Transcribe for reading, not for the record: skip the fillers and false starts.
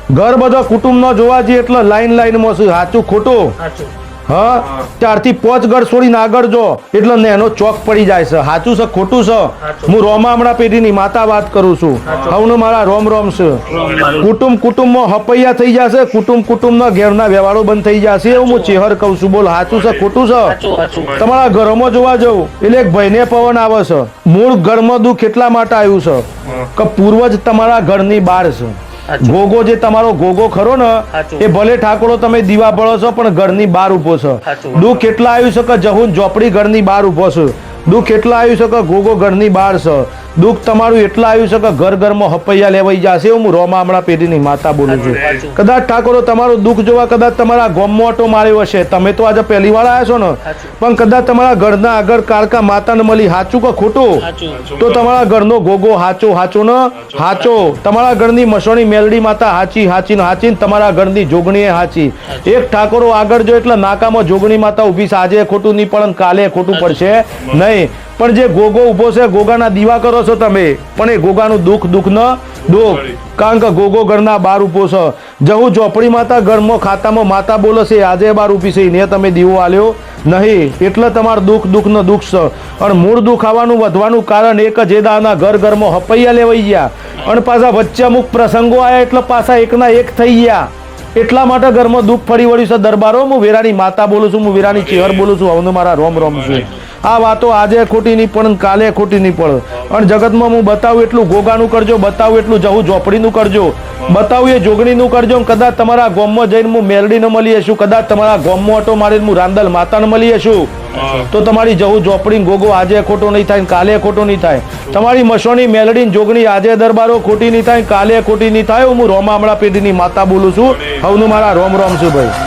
ઘર બધો કુટુંબનો જોવા જઈએ એટલે લાઈનમાં છે. સાચું ખોટું? હા, 4 થી 5 ઘર છોડીને આગળ જો એટલે નેનો ચોક પડી જાય છે. સાચું છે ખોટું છે? હું રોમામણા પેઢીની માતા વાત કરું છું. હવને મારા રોમ રોમ છે. કુટુંબમાં હપૈયા થઈ જશે, કુટુંબના ઘેરના વ્યવહારો બંધ થઈ જશે એવું હું ચેહર કહું છું. બોલ સાચું છે ખોટું છે? તમારા ઘરોમાં જોવા જવું એટલે એક ભાઈને પવન આવે છે. મૂળ ઘરમાં દુઃખ એટલા માટે આવ્યું છે કે પૂર્વજ તમારા ઘરની બહાર છે. ગોગો જે તમારો ગોગો ખરો ને એ ભલે ઠાકોરો તમે દીવા બળો છો પણ ઘરની બહાર ઉભો છે. દુઃખ એટલા આવ્યું છે કે જહુન ઝોપડી ઘરની બહાર ઉભો છે. દુઃખ એટલા આવ્યું છે કે ગોગો ઘરની બહાર છે. દુઃખ તમારું એટલા આવ્યું છે કે ઘરમાં હપૈયા લેવાઈ જશે. હું રોમામણા પેઢીની માતા બોલું છું. કદાચ ઠાકોરો તમારું દુઃખ જોવા કદાચ તમારા ગામમાં ઓટો માર્યો હશે. તમે તો આજે પહેલી વાર આવ્યા છો ને, પણ કદાચ તમારા ઘરના આગળ કાળકા માતાને મળી. સાચું કે ખોટું? તો તમારા ઘરનો ગોગો હાચો ને હાચો. તમારા ઘરની મસોણી મેલડી માતા હાચી તમારા ઘરની જોગણીએ હાચી. એક ઠાકોરો આગળ જો એટલે નાકામાં જોગણી માતા ઊભી છે. આજે ખોટું નહીં પણ કાલે ખોટું પડશે નહીં. પણ જે ગોગો ઉભો છે, ગોગાના દીવા કરો છો તમે, પણ એ ગોગાનું દુઃખ ન દુઃખ. કારણ કે ગોગો ઘરના બહાર ઉભો છે. જહુ ઝોપડી માતા ઘરમાં ખાતામાં માતા બોલે છે, આજે બહાર ઊભી છે, એને તમે દીવો આલ્યો નહીં. એટલે તમારું દુઃખ દુઃખ છે. અને મૂળ દુઃખ આવવાનું વધવાનું કારણ એક જ દાના ઘરમાં હપૈયા લેવાઈ ગયા અને પાછા વચ્ચે અમુક પ્રસંગો આવ્યા એટલે પાછા એકના એક થઈ ગયા. એટલા માટે ઘરમાં દુઃખ ફરી વળ્યું છે. દરબારો, હું વેરાની માતા બોલું છું, હું વેરાની ચેહર બોલું છું. હવે મારા રોમ રોમ છે. આ વાતો આજે ખોટી નહીં પણ કાલે ખોટી નહીં પડે. અને જગતમાં હું બતાવું એટલું ગોગાનું કરજો, બતાવું એટલું જવું ઝોપડીનું કરજો, બતાવું એ જોગણીનું કરજો. કદાચ તમારા ગામમાં જઈને હું મેલડીને મળી હશું, કદાચ તમારા ગામમાં ઓટો મારીને હું રાંદલ માતાને મળી હશું, તો તમારી જવું ઝોપડી ગોગો આજે ખોટો નહીં થાય, કાલે ખોટો નહીં થાય. તમારી મસોણી મેલડી જોગણી આજે દરબારો ખોટી નહીં થાય, કાલે ખોટી નહીં થાય. હું રોમામણા પેઢીની માતા બોલું છું. હવનું મારા રોમ રોમ છું ભાઈ.